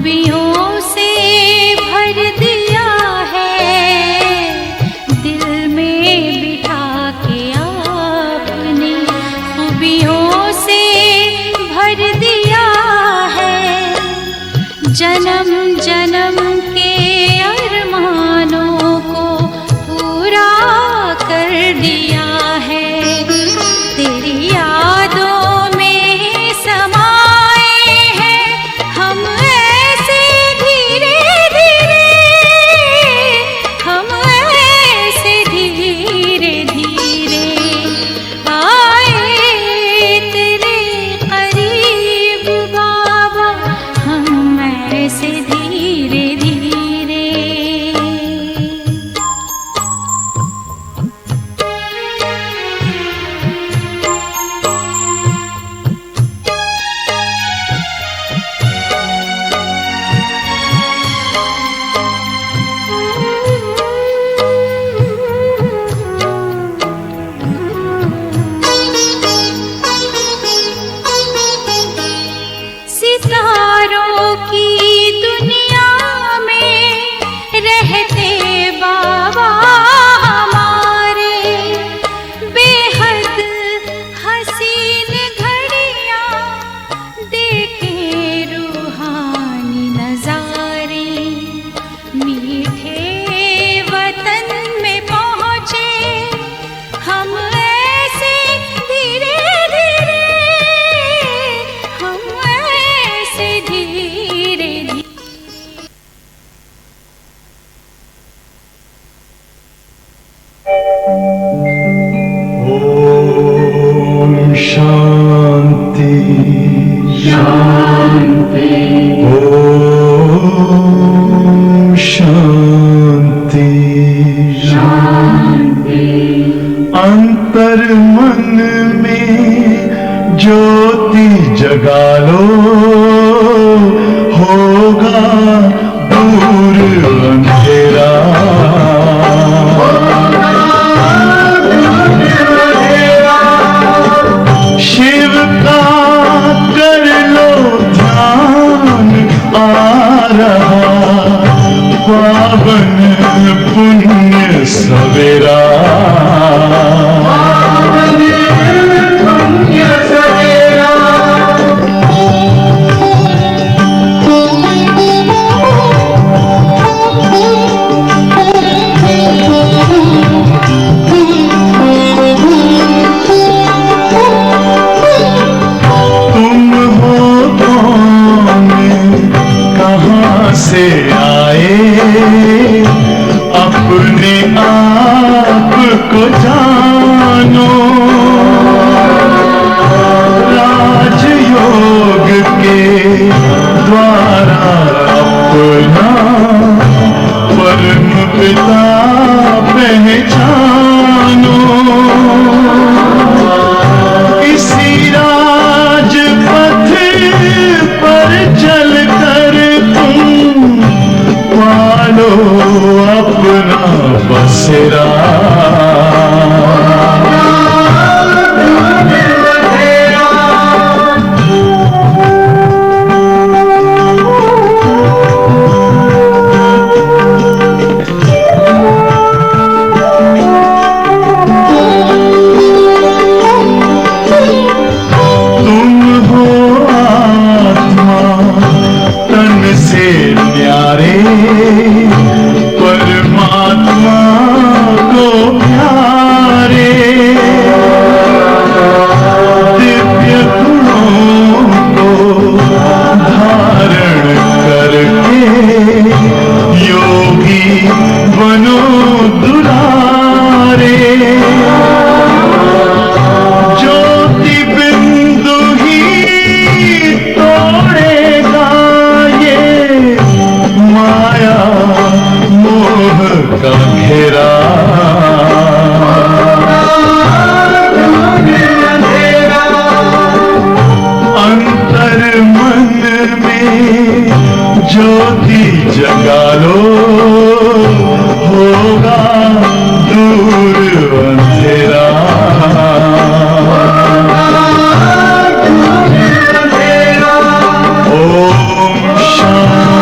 खूबियों से भर दिया है, दिल में बिठा के आपने खूबियों से भर दिया है। जन्म जन्म के अरमानों को पूरा कर दिया है। तेरी यादों में समाए हैं हम ऐसे धीरे धीरे, हम ऐसे धीरे धीरे आए तेरे करीब बाबा, हम ऐसे धीरे धीरे। सितारों की दुनिया में रहते बाबा हमारे, बेहद हसीन घड़ियां देखे रूहानी नजारे। मीठे वतन में पहुँचे हम ऐसे धीरे धीरे, हम ऐसे धीरे धीरे। ओम शांति शांति, ओम शांति शांति। अंतर मन में ज्योति जगा लो, होगा दूर अंधेरा। शिव का कर लो ध्यान, आ रहा पावन पुण्य सवेरा। से आए अपने आप को जानो, राजयोग के द्वारा अपना परम पिता पहचानो। इसी राजपथ पर चलकर पालो अपना बसेरा। तुम हो आत्मा तन से न्यारे, परमात्मा को प्यारे। दिव्य गुणों को धारण करके योगी बनो दुलारे। ज्योति बिंदु ही तोड़ेगा ये माया मोह का घेरा। अंतर मन में ज्योति जगा लो, होगा दूर अंधेरा। ओम शांति।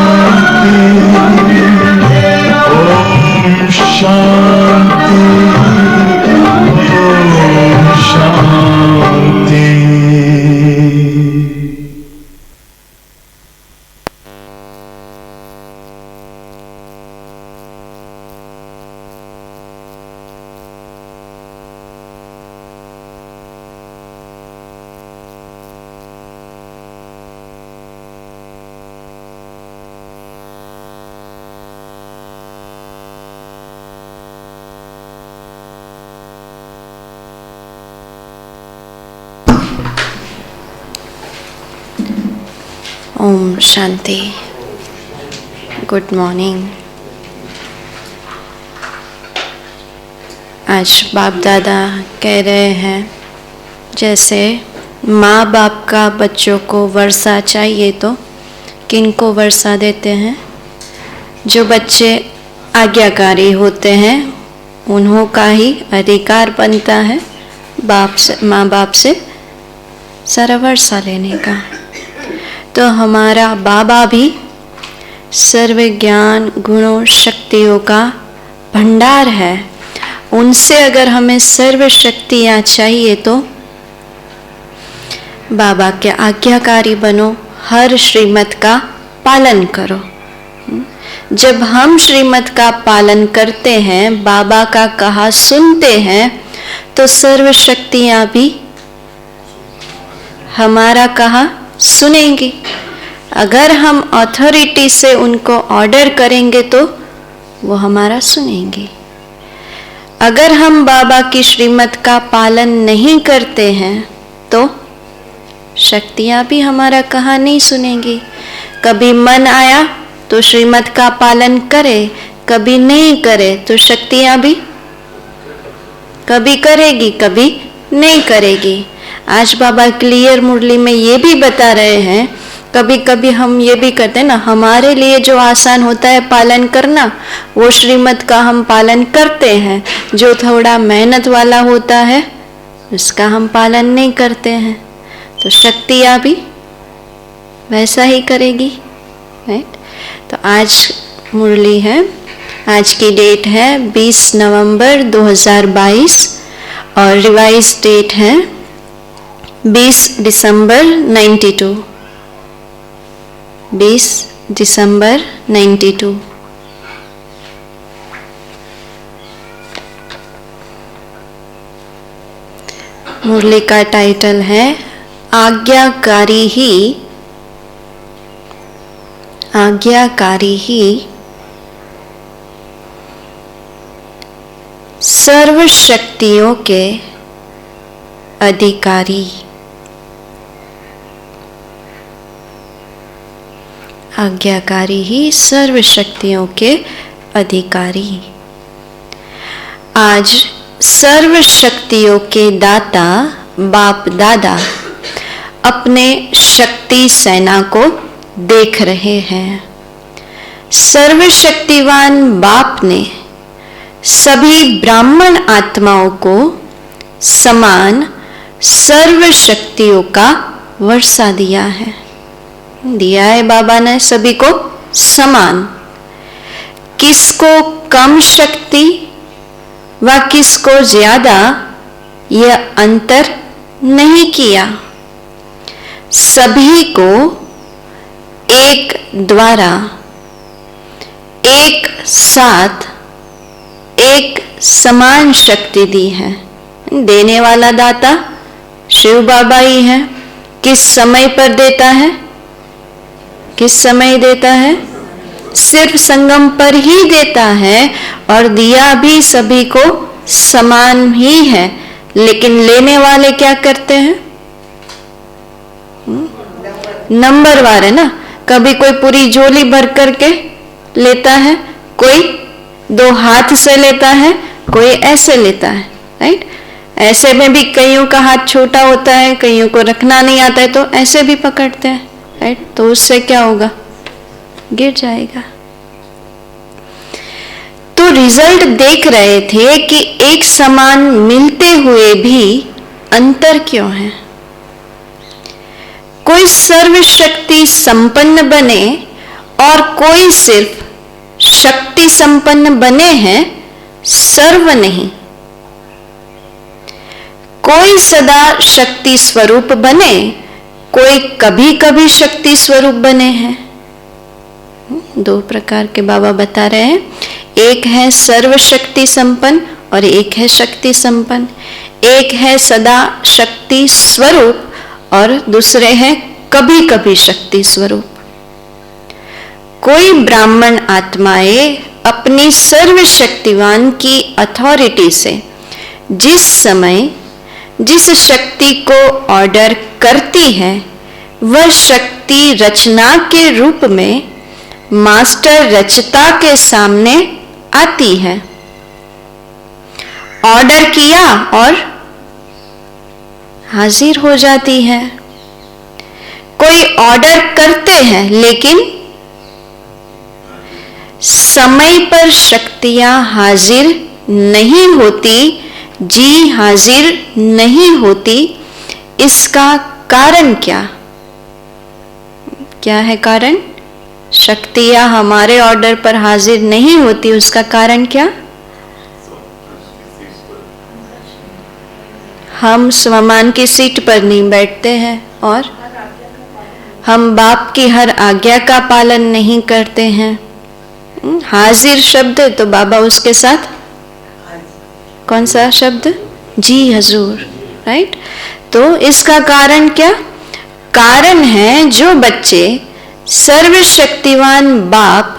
ओम शांति। Good morning. आज बाप दादा कह रहे हैं जैसे माँ बाप का बच्चों को वर्षा चाहिए तो किनको वर्षा देते हैं? जो बच्चे आज्ञाकारी होते हैं उन्हों का ही अधिकार बनता है बाप से, माँ बाप से सारा वर्षा लेने का। तो हमारा बाबा भी सर्व ज्ञान गुणों शक्तियों का भंडार है। उनसे अगर हमें सर्व शक्तियाँ चाहिए तो बाबा के आज्ञाकारी बनो, हर श्रीमत का पालन करो। जब हम श्रीमत का पालन करते हैं, बाबा का कहा सुनते हैं, तो सर्व शक्तियाँ भी हमारा कहा सुनेंगी। अगर हम अथॉरिटी से उनको ऑर्डर करेंगे तो वो हमारा सुनेंगे। अगर हम बाबा की श्रीमत का पालन नहीं करते हैं तो शक्तियाँ भी हमारा कहा नहीं सुनेंगी। कभी मन आया तो श्रीमत का पालन करे, कभी नहीं करे तो शक्तियाँ भी कभी करेगी कभी नहीं करेगी। आज बाबा क्लियर मुरली में ये भी बता रहे हैं, कभी कभी हम ये भी करते हैं ना, हमारे लिए जो आसान होता है पालन करना वो श्रीमत का हम पालन करते हैं, जो थोड़ा मेहनत वाला होता है उसका हम पालन नहीं करते हैं। तो शक्तियाँ भी वैसा ही करेगी, राइट। तो आज मुरली है, आज की डेट है 20 नवंबर 2022 और रिवाइज डेट है 20 दिसंबर 92। 20 दिसंबर 92। मुरली का टाइटल है आज्ञाकारी ही सर्व शक्तियों के अधिकारी। आज्ञाकारी ही सर्व शक्तियों के अधिकारी। आज सर्व शक्तियों के दाता बाप दादा अपने शक्ति सेना को देख रहे हैं। सर्वशक्तिवान बाप ने सभी ब्राह्मण आत्माओं को समान सर्व शक्तियों का वर्षा दिया है। बाबा ने सभी को समान, किसको कम शक्ति व किसको ज्यादा यह अंतर नहीं किया। सभी को एक द्वारा एक साथ एक समान शक्ति दी है। देने वाला दाता शिव बाबा ही है। किस समय पर देता है? किस समय देता है? सिर्फ संगम पर ही देता है और दिया भी सभी को समान ही है। लेकिन लेने वाले क्या करते हैं? नंबरवार है ना। कभी कोई पूरी झोली भर करके लेता है, कोई 2 हाथ से लेता है, कोई ऐसे लेता है, राइट। ऐसे में भी कईयों का हाथ छोटा होता है, कईयों को रखना नहीं आता है तो ऐसे भी पकड़ते हैं, राइट। तो उससे क्या होगा? गिर जाएगा। तो रिजल्ट देख रहे थे कि एक समान मिलते हुए भी अंतर क्यों है। कोई सर्वशक्ति संपन्न बने और कोई सिर्फ शक्ति संपन्न बने हैं, सर्व नहीं। कोई सदा शक्ति स्वरूप बने, कोई कभी कभी शक्ति स्वरूप बने हैं। 2 प्रकार के बाबा बता रहे हैं। एक है सर्व शक्ति संपन्न और एक है शक्ति संपन्न। एक है सदा शक्ति स्वरूप और दूसरे हैं कभी कभी शक्ति स्वरूप। कोई ब्राह्मण आत्माएं अपनी सर्वशक्तिवान की अथॉरिटी से जिस समय जिस शक्ति को ऑर्डर करती है, वह शक्ति शक्ति रचना के रूप में मास्टर रचता के सामने आती है। ऑर्डर किया और हाजिर हो जाती है। कोई ऑर्डर करते हैं लेकिन समय पर शक्तियां हाजिर नहीं होती, जी हाजिर नहीं होती। इसका कारण क्या है कारण? शक्तियां हमारे ऑर्डर पर हाजिर नहीं होती, उसका कारण क्या? हम स्वमान की सीट पर नहीं बैठते हैं और हम बाप की हर आज्ञा का पालन नहीं करते हैं। हाजिर शब्द तो बाबा उसके साथ कौन सा शब्द? जी हजूर, राइट। तो इसका कारण क्या? कारण है जो बच्चे सर्वशक्तिवान बाप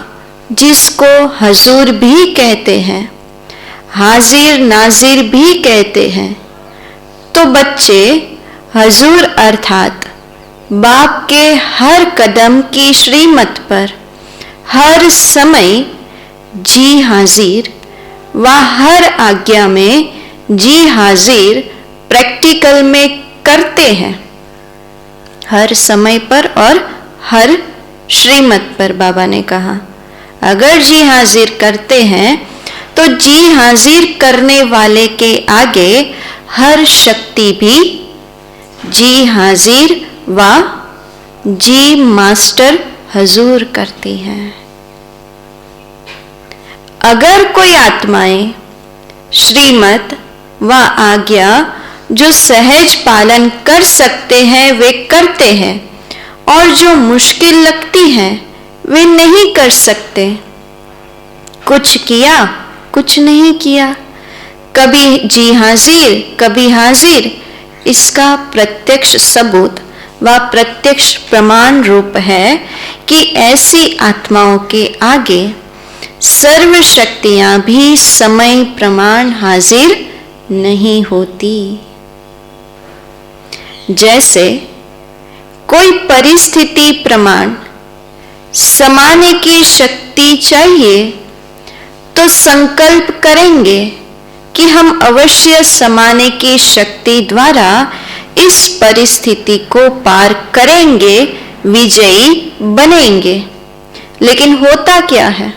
जिसको हजूर भी कहते हैं, हाजिर नाजिर भी कहते हैं, तो बच्चे हजूर अर्थात बाप के हर कदम की श्रीमत पर हर समय जी हाजिर व हर आज्ञा में जी हाजिर प्रैक्टिकल में करते हैं। हर समय पर और हर श्रीमत पर बाबा ने कहा अगर जी हाजिर करते हैं तो जी हाजिर करने वाले के आगे हर शक्ति भी जी हाजिर व जी मास्टर हजूर करती है। अगर कोई आत्माएं श्रीमत व आज्ञा जो सहज पालन कर सकते हैं वे करते हैं और जो मुश्किल लगती है वे नहीं कर सकते। कुछ किया कुछ नहीं किया, कभी जी हाजिर कभी हाजिर, इसका प्रत्यक्ष सबूत व प्रत्यक्ष प्रमाण रूप है कि ऐसी आत्माओं के आगे सर्व शक्तियां भी समय प्रमाण हाजिर नहीं होती। जैसे कोई परिस्थिति प्रमाण समाने की शक्ति चाहिए तो संकल्प करेंगे कि हम अवश्य समाने की शक्ति द्वारा इस परिस्थिति को पार करेंगे, विजयी बनेंगे। लेकिन होता क्या है?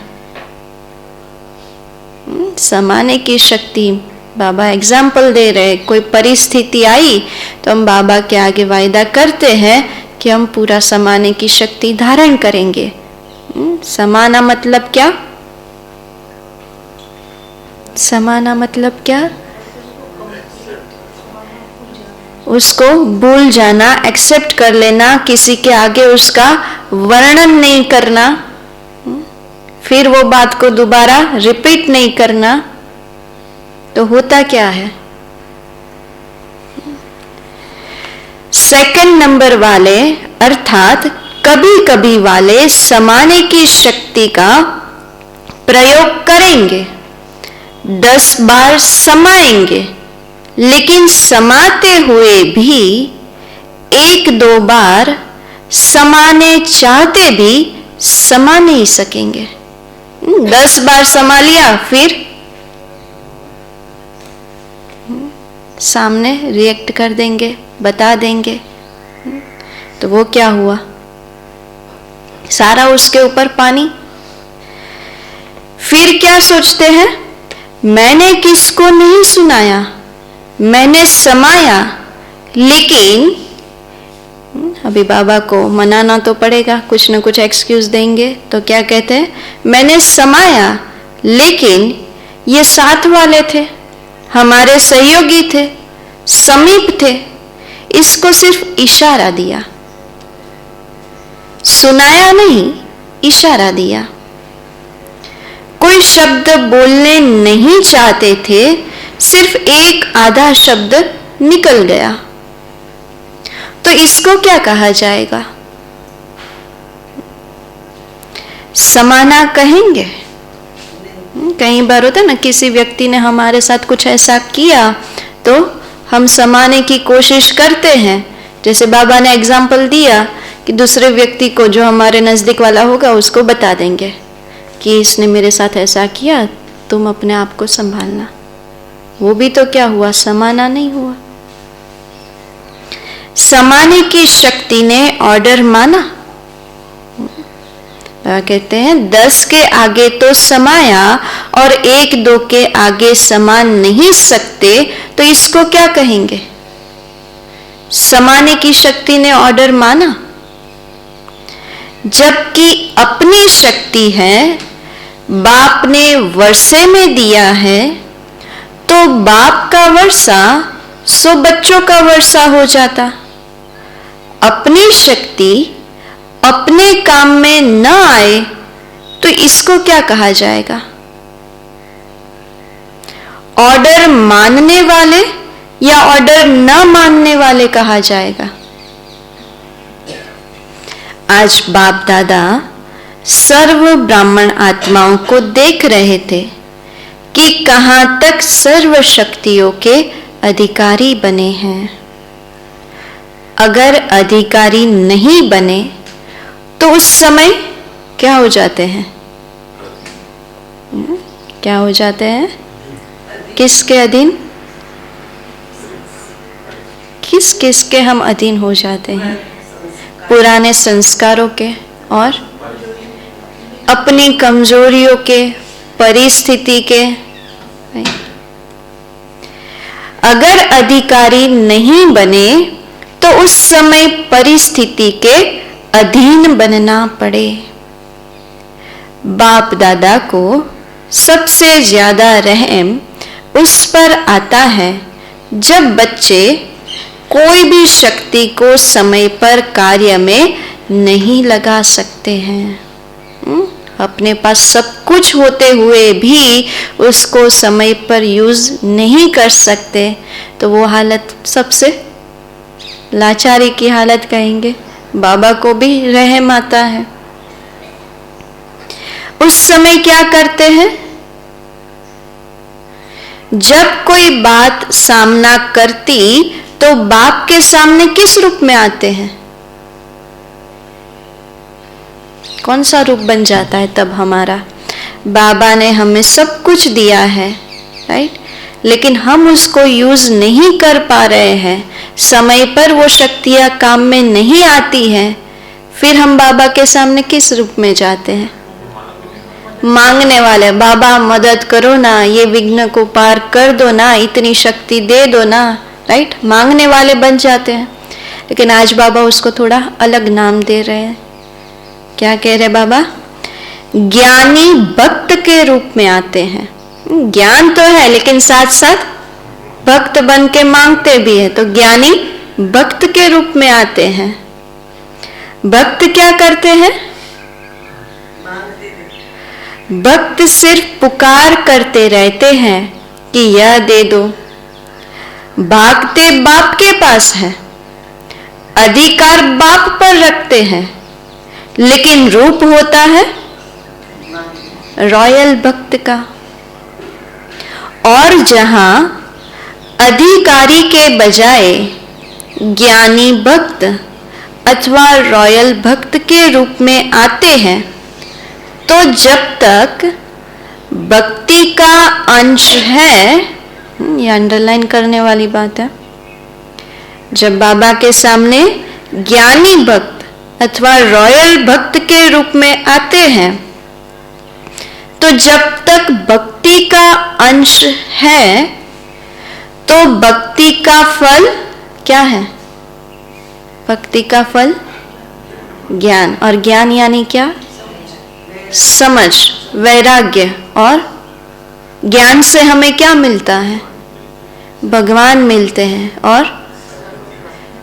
समाने की शक्ति, बाबा एग्जाम्पल दे रहे, कोई परिस्थिति आई तो हम बाबा के आगे वायदा करते हैं कि हम पूरा समाने की शक्ति धारण करेंगे। समाना मतलब क्या? समाना मतलब क्या? उसको भूल जाना, एक्सेप्ट कर लेना, किसी के आगे उसका वर्णन नहीं करना, फिर वो बात को दोबारा रिपीट नहीं करना। तो होता क्या है? सेकंड नंबर वाले अर्थात कभी कभी वाले समाने की शक्ति का प्रयोग करेंगे, 10 बार समाएंगे, लेकिन समाते हुए भी 1-2 बार समाने चाहते भी समा नहीं सकेंगे। 10 बार समा लिया, फिर सामने रिएक्ट कर देंगे, बता देंगे, तो वो क्या हुआ? सारा उसके ऊपर पानी। फिर क्या सोचते हैं? मैंने किसको नहीं सुनाया, मैंने समाया, लेकिन अभी बाबा को मनाना तो पड़ेगा, कुछ ना कुछ एक्सक्यूज देंगे। तो क्या कहते हैं? मैंने समाया, लेकिन ये साथ वाले थे, हमारे सहयोगी थे, समीप थे, इसको सिर्फ इशारा दिया, सुनाया नहीं, इशारा दिया। कोई शब्द बोलने नहीं चाहते थे, सिर्फ एक आधा शब्द निकल गया, तो इसको क्या कहा जाएगा? समाना कहेंगे। कई बार होता है ना, किसी व्यक्ति ने हमारे साथ कुछ ऐसा किया तो हम समाने की कोशिश करते हैं। जैसे बाबा ने एग्जाम्पल दिया कि दूसरे व्यक्ति को, जो हमारे नजदीक वाला होगा, उसको बता देंगे कि इसने मेरे साथ ऐसा किया, तुम अपने आप को संभालना। वो भी तो क्या हुआ, समाना नहीं हुआ। समाने की शक्ति ने ऑर्डर माना। कहते हैं 10 के आगे तो समाया और 1-2 के आगे समा नहीं सकते, तो इसको क्या कहेंगे? समाने की शक्ति ने ऑर्डर माना। जबकि अपनी शक्ति है, बाप ने वर्षे में दिया है, तो बाप का वर्षा सो बच्चों का वर्षा हो जाता। अपनी शक्ति अपने काम में न आए तो इसको क्या कहा जाएगा? ऑर्डर मानने वाले या ऑर्डर न मानने वाले कहा जाएगा? आज बाप दादा सर्व ब्राह्मण आत्माओं को देख रहे थे कि कहां तक सर्व शक्तियों के अधिकारी बने हैं। अगर अधिकारी नहीं बने तो उस समय क्या हो जाते हैं? क्या हो जाते हैं? किसके अधीन? किस किस के हम अधीन हो जाते हैं? पुराने संस्कारों के और अपनी कमजोरियों के, परिस्थिति के। अगर अधिकारी नहीं बने तो उस समय परिस्थिति के अधीन बनना पड़े। बाप दादा को सबसे ज्यादा रहम उस पर आता है जब बच्चे कोई भी शक्ति को समय पर कार्य में नहीं लगा सकते हैं। अपने पास सब कुछ होते हुए भी उसको समय पर यूज नहीं कर सकते, तो वो हालत सबसे लाचारी की हालत कहेंगे। बाबा को भी रहम आता है। उस समय क्या करते हैं? जब कोई बात सामना करती तो बाप के सामने किस रूप में आते हैं? कौन सा रूप बन जाता है तब हमारा? बाबा ने हमें सब कुछ दिया है, राइट, लेकिन हम उसको यूज नहीं कर पा रहे हैं, समय पर वो शक्तियां काम में नहीं आती हैं, फिर हम बाबा के सामने किस रूप में जाते हैं? मांगने वाले। बाबा मदद करो ना, ये विघ्न को पार कर दो ना, इतनी शक्ति दे दो ना, राइट, मांगने वाले बन जाते हैं। लेकिन आज बाबा उसको थोड़ा अलग नाम दे रहे हैं। क्या कह रहे बाबा? ज्ञानी भक्त के रूप में आते हैं। ज्ञान तो है लेकिन साथ साथ भक्त बन के मांगते भी है, तो ज्ञानी भक्त के रूप में आते हैं। भक्त क्या करते हैं? भक्त सिर्फ पुकार करते रहते हैं कि यह दे दो। भागते बाप के पास है, अधिकार बाप पर रखते हैं, लेकिन रूप होता है रॉयल भक्त का। और जहां अधिकारी के बजाय ज्ञानी भक्त अथवा रॉयल भक्त के रूप में आते हैं, तो जब तक भक्ति का अंश है, ये अंडरलाइन करने वाली बात है, जब बाबा के सामने ज्ञानी भक्त अथवा रॉयल भक्त के रूप में आते हैं, तो जब तक भक्ति का अंश है तो भक्ति का फल क्या है? भक्ति का फल ज्ञान। और ज्ञान यानी क्या? समझ, वैराग्य। और ज्ञान से हमें क्या मिलता है? भगवान मिलते हैं और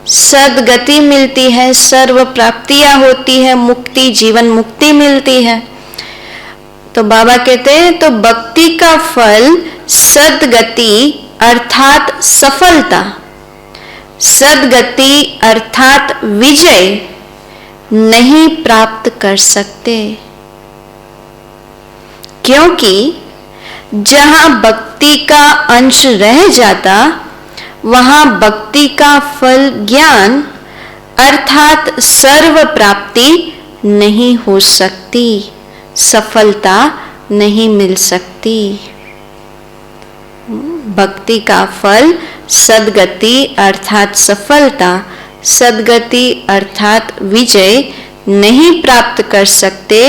सदगति मिलती है, सर्व प्राप्तियां होती है, मुक्ति, जीवन मुक्ति मिलती है। तो बाबा कहते हैं तो भक्ति का फल सदगति अर्थात सफलता, सदगति अर्थात विजय नहीं प्राप्त कर सकते, क्योंकि जहां भक्ति का अंश रह जाता वहां भक्ति का फल ज्ञान अर्थात सर्व प्राप्ति नहीं हो सकती, सफलता नहीं मिल सकती। भक्ति का फल सद्गति अर्थात सफलता, सद्गति अर्थात विजय नहीं प्राप्त कर सकते,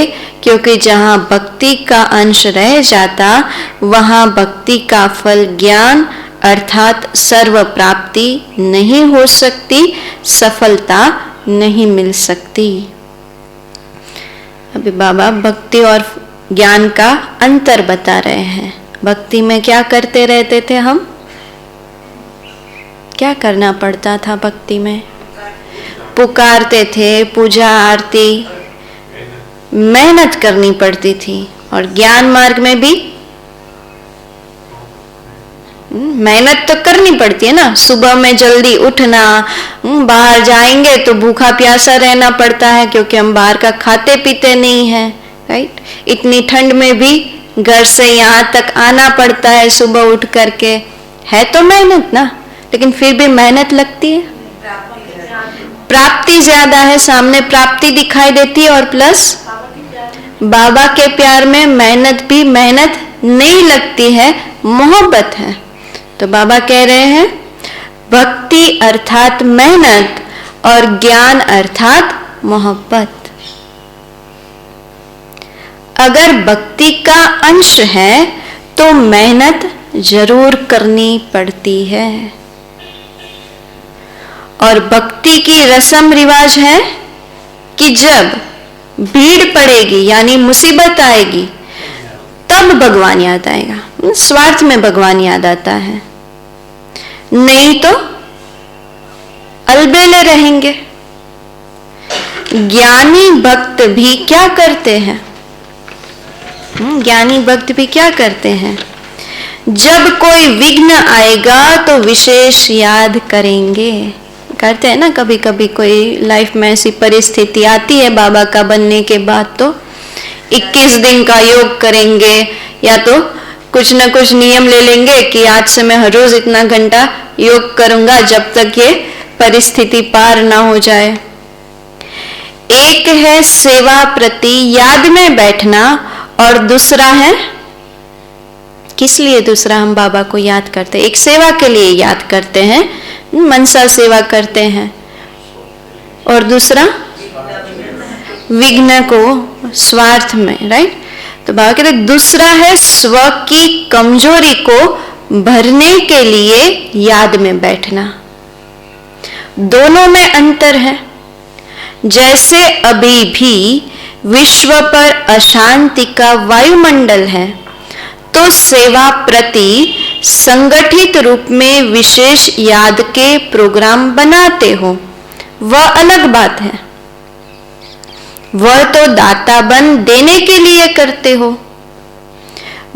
क्योंकि जहाँ भक्ति का अंश रह जाता वहाँ भक्ति का फल ज्ञान अर्थात सर्व प्राप्ति नहीं हो सकती, सफलता नहीं मिल सकती। अभी बाबा भक्ति और ज्ञान का अंतर बता रहे हैं। भक्ति में क्या करते रहते थे हम? क्या करना पड़ता था भक्ति में? पुकारते थे, पूजा आरती, मेहनत करनी पड़ती थी। और ज्ञान मार्ग में भी मेहनत तो करनी पड़ती है ना। सुबह में जल्दी उठना, बाहर जाएंगे तो भूखा प्यासा रहना पड़ता है, क्योंकि हम बाहर का खाते पीते नहीं हैं, राइट। इतनी ठंड में भी घर से यहाँ तक आना पड़ता है सुबह उठ करके। है तो मेहनत ना, लेकिन फिर भी मेहनत लगती है। प्राप्ति ज्यादा है, सामने प्राप्ति दिखाई देती है, और प्लस बाबा के प्यार में मेहनत भी मेहनत नहीं लगती है, मोहब्बत है। तो बाबा कह रहे हैं भक्ति अर्थात मेहनत और ज्ञान अर्थात मोहब्बत। अगर भक्ति का अंश है तो मेहनत जरूर करनी पड़ती है। और भक्ति की रस्म रिवाज है कि जब भीड़ पड़ेगी यानी मुसीबत आएगी तब भगवान याद आएगा। स्वार्थ में भगवान याद आता है, नहीं तो अलबेले रहेंगे। ज्ञानी भक्त भी क्या करते हैं? ज्ञानी भक्त भी क्या करते हैं? जब कोई विघ्न आएगा तो विशेष याद करेंगे। करते हैं ना, कभी कभी कोई लाइफ में ऐसी परिस्थिति आती है बाबा का बनने के बाद, तो 21 दिन का योग करेंगे, या तो कुछ न कुछ नियम ले लेंगे कि आज से मैं हर रोज इतना घंटा योग करूंगा जब तक ये परिस्थिति पार ना हो जाए। एक है सेवा प्रति याद में बैठना, और दूसरा है किस लिए? दूसरा हम बाबा को याद करते हैं, एक सेवा के लिए याद करते हैं, मनसा सेवा करते हैं, और दूसरा विघ्न को स्वार्थ में, राइट। तो बाबा कहते दूसरा है स्व की कमजोरी को भरने के लिए याद में बैठना। दोनों में अंतर है। जैसे अभी भी विश्व पर अशांति का वायुमंडल है, तो सेवा प्रति संगठित रूप में विशेष याद के प्रोग्राम बनाते हो, वह अलग बात है। वह तो दाता बन देने के लिए करते हो,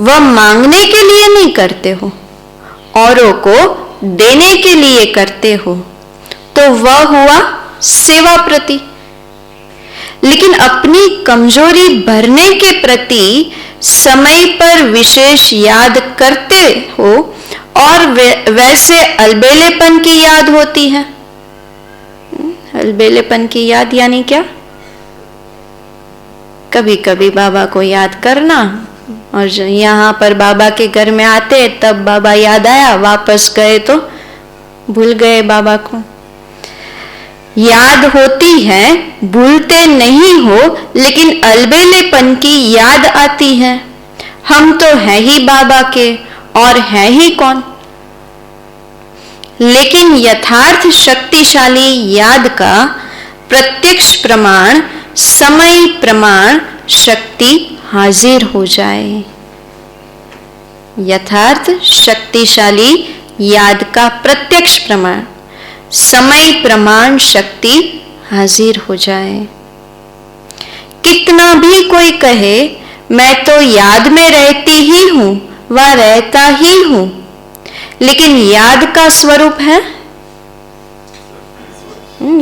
वह मांगने के लिए नहीं करते हो, औरों को देने के लिए करते हो, तो वह हुआ सेवा प्रति। लेकिन अपनी कमजोरी भरने के प्रति समय पर विशेष याद करते हो, और वैसे अलबेलेपन की याद होती है। अलबेलेपन की याद यानी क्या? कभी कभी बाबा को याद करना, और यहाँ पर बाबा के घर में आते तब बाबा याद आया, वापस गए तो भूल गए बाबा को। याद होती है, भूलते नहीं हो, लेकिन अलबेलेपन की याद आती है। हम तो है ही बाबा के, और है ही कौन? लेकिन यथार्थ शक्तिशाली याद का प्रत्यक्ष प्रमाण, समय प्रमाण शक्ति हाजिर हो जाए। यथार्थ शक्तिशाली याद का प्रत्यक्ष प्रमाण, समय प्रमाण शक्ति हाजिर हो जाए। कितना भी कोई कहे मैं तो याद में रहती ही हूं व रहता ही हूं, लेकिन याद का स्वरूप है,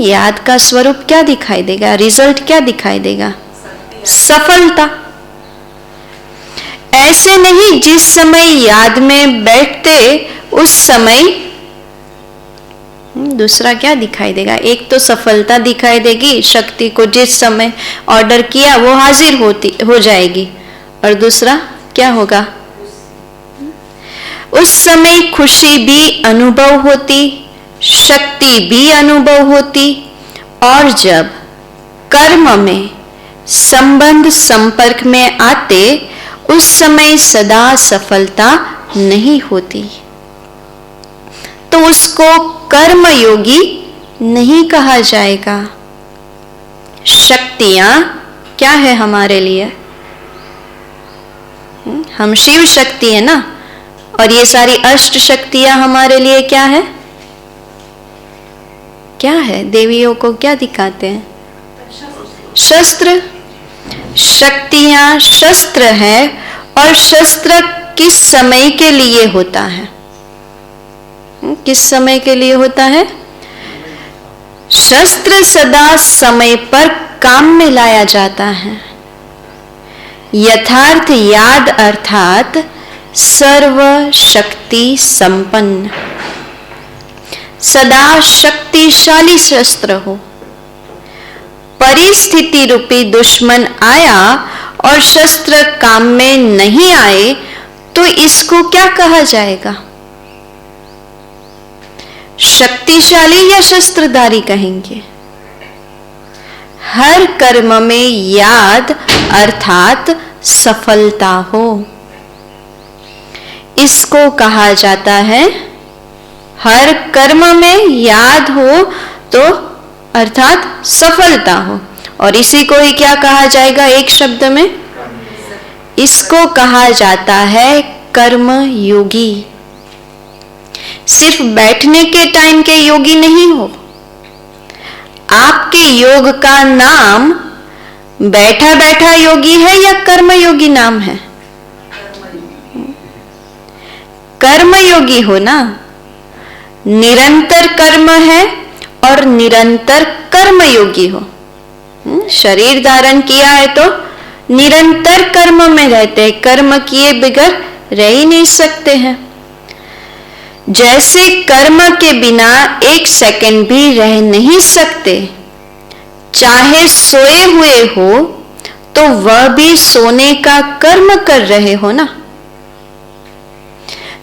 याद का स्वरूप क्या दिखाई देगा? रिजल्ट क्या दिखाई देगा? सफलता। ऐसे नहीं जिस समय याद में बैठते उस समय दूसरा क्या दिखाई देगा? एक तो सफलता दिखाई देगी, शक्ति को जिस समय ऑर्डर किया वो हाजिर हो जाएगी, और दूसरा क्या होगा? उस समय खुशी भी अनुभव होती, शक्ति भी अनुभव होती, और जब कर्म में संबंध संपर्क में आते उस समय सदा सफलता नहीं होती, तो उसको कर्म योगी नहीं कहा जाएगा। शक्तियां क्या है हमारे लिए? हम शिव शक्ति है ना, और ये सारी अष्ट शक्तियां हमारे लिए क्या है? क्या है? देवियों को क्या दिखाते हैं? शस्त्र। शक्तियां शस्त्र है, और शस्त्र किस समय के लिए होता है? किस समय के लिए होता है? शस्त्र सदा समय पर काम में लाया जाता है। यथार्थ याद अर्थात सर्व शक्ति संपन्न, सदा शक्तिशाली शस्त्र हो। परिस्थिति रूपी दुश्मन आया और शस्त्र काम में नहीं आए तो इसको क्या कहा जाएगा? शक्तिशाली या शस्त्रधारी कहेंगे? हर कर्म में याद अर्थात सफलता हो, इसको कहा जाता है। हर कर्म में याद हो तो अर्थात सफलता हो, और इसी को ही क्या कहा जाएगा एक शब्द में? इसको कहा जाता है कर्म योगी। सिर्फ बैठने के टाइम के योगी नहीं हो। आपके योग का नाम बैठा बैठा योगी है या कर्म योगी नाम है? कर्म योगी हो ना। निरंतर कर्म है और निरंतर कर्म योगी हो। शरीर धारण किया है तो निरंतर कर्म में रहते हैं, कर्म किए बगैर रह ही नहीं सकते हैं। जैसे कर्म के बिना एक सेकंड भी रह नहीं सकते, चाहे सोए हुए हो तो वह भी सोने का कर्म कर रहे हो ना।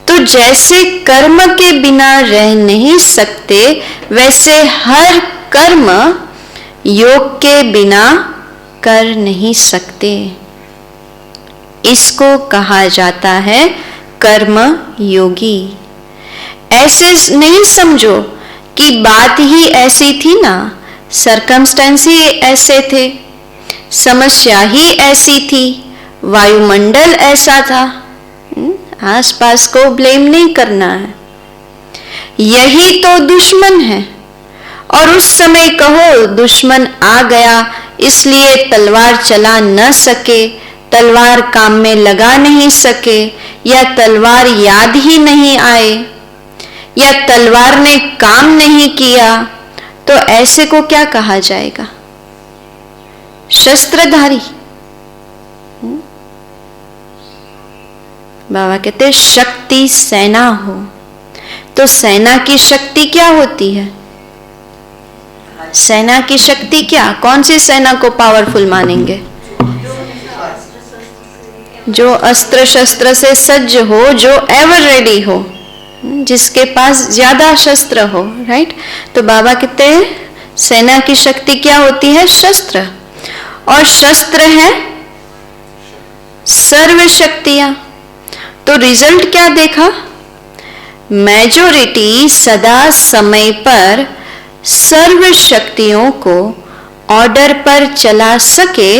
तो जैसे कर्म के बिना रह नहीं सकते, वैसे हर कर्म योग के बिना कर नहीं सकते। इसको कहा जाता है कर्म योगी। ऐसे नहीं समझो कि बात ही ऐसी थी ना, सरकमस्टेंस ही ऐसे थे, समस्या ही ऐसी थी, वायुमंडल ऐसा था। आसपास को ब्लेम नहीं करना है। यही तो दुश्मन है, और उस समय कहो दुश्मन आ गया इसलिए तलवार चला न सके, तलवार काम में लगा नहीं सके, या तलवार याद ही नहीं आए, या तलवार ने काम नहीं किया, तो ऐसे को क्या कहा जाएगा? शस्त्रधारी। बाबा कहते शक्ति सेना हो। तो सेना की शक्ति क्या होती है? सेना की शक्ति क्या? कौन सी सेना को पावरफुल मानेंगे? जो अस्त्र शस्त्र से सज्ज हो, जो एवर रेडी हो, जिसके पास ज्यादा शस्त्र हो, राइट? तो बाबा कहते हैं सेना की शक्ति क्या होती है? शस्त्र। और शस्त्र है सर्व शक्तियां। तो रिजल्ट क्या देखा? मेजॉरिटी सदा समय पर सर्व शक्तियों को ऑर्डर पर चला सके,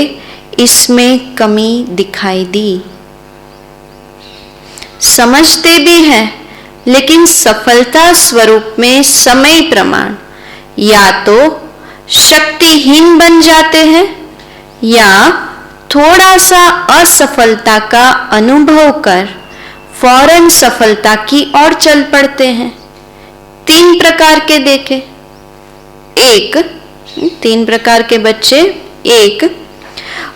इसमें कमी दिखाई दी। समझते भी हैं, लेकिन सफलता स्वरूप में समय प्रमाण या तो शक्तिहीन बन जाते हैं, या थोड़ा सा असफलता का अनुभव कर फौरन सफलता की ओर चल पड़ते हैं। 3 प्रकार के देखे। एक, 3 प्रकार के बच्चे। एक,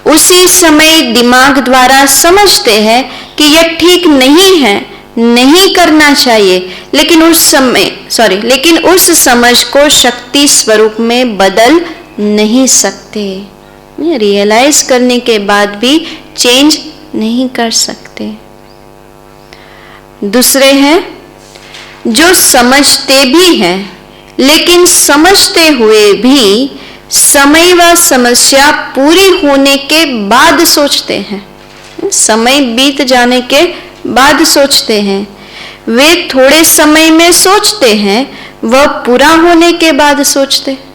उसी समय दिमाग द्वारा समझते हैं कि यह ठीक नहीं है, नहीं करना चाहिए, लेकिन उस समझ को शक्ति स्वरूप में बदल नहीं सकते। रियलाइज करने के बाद भी चेंज नहीं कर सकते। दूसरे हैं जो समझते भी हैं, लेकिन समझते हुए भी समय व समस्या पूरी होने के बाद सोचते हैं। समय बीत जाने के बाद सोचते हैं। वे थोड़े समय में सोचते हैं, वह पूरा होने के बाद सोचते हैं।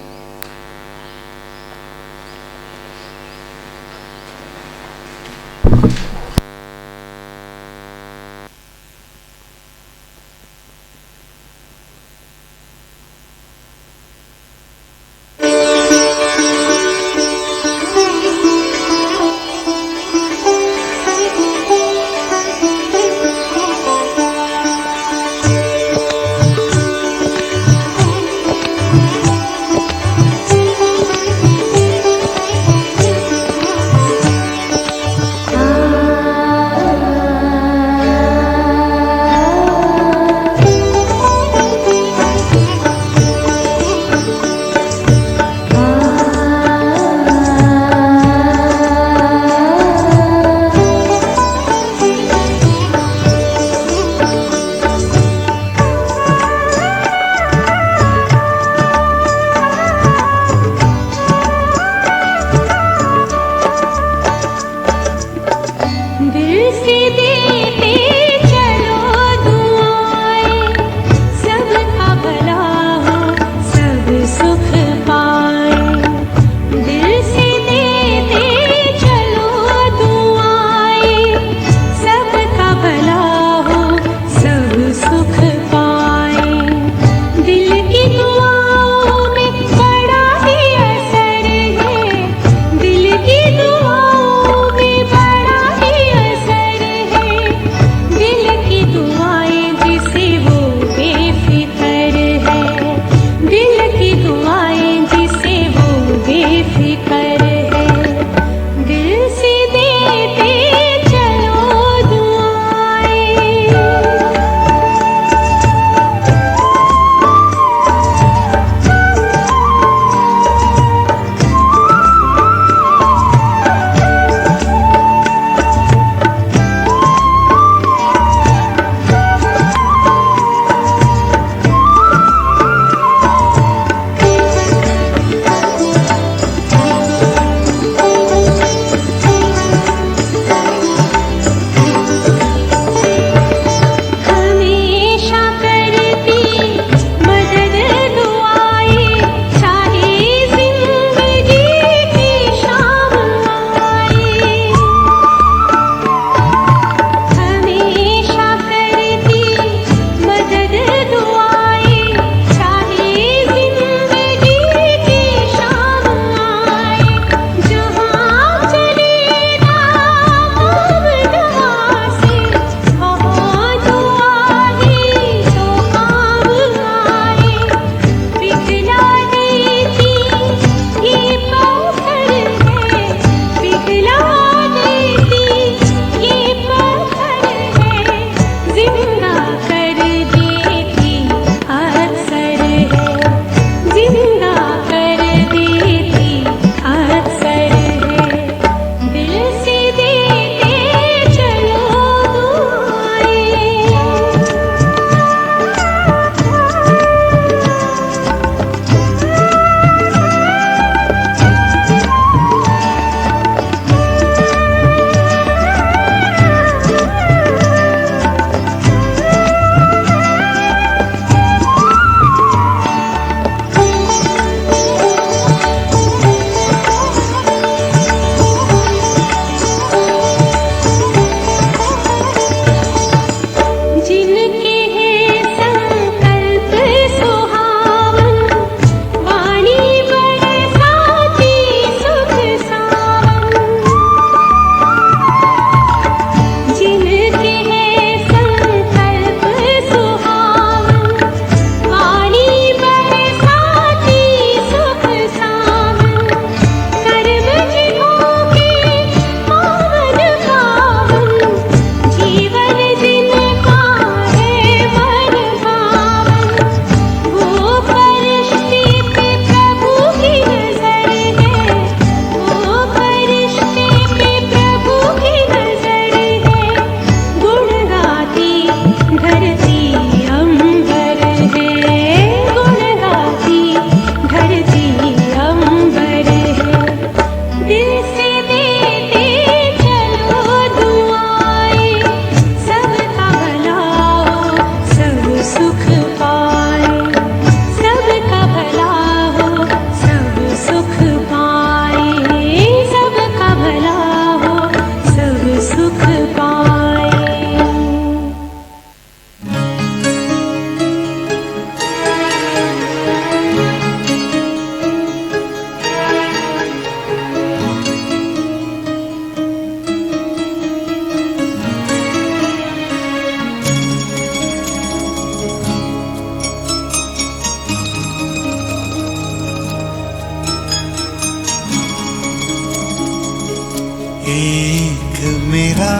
एक मेरा